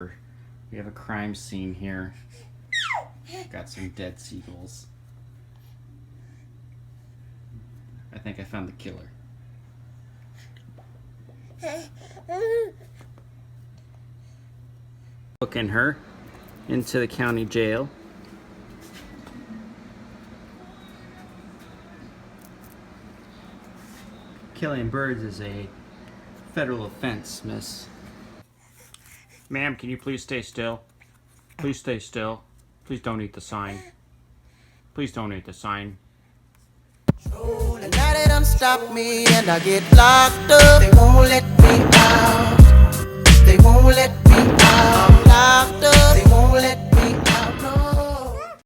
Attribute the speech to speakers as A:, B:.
A: We have a crime scene here. Got some dead seagulls. I think I found the killer. Booking her into the county jail. Killing birds is a federal offense, miss. Ma'am, can you please stay still? Please stay still. Please don't eat the sign. Please don't eat the sign.
B: And now they done stop me and I get locked up. They won't let me out. They won't let me out. I'm locked up. They won't let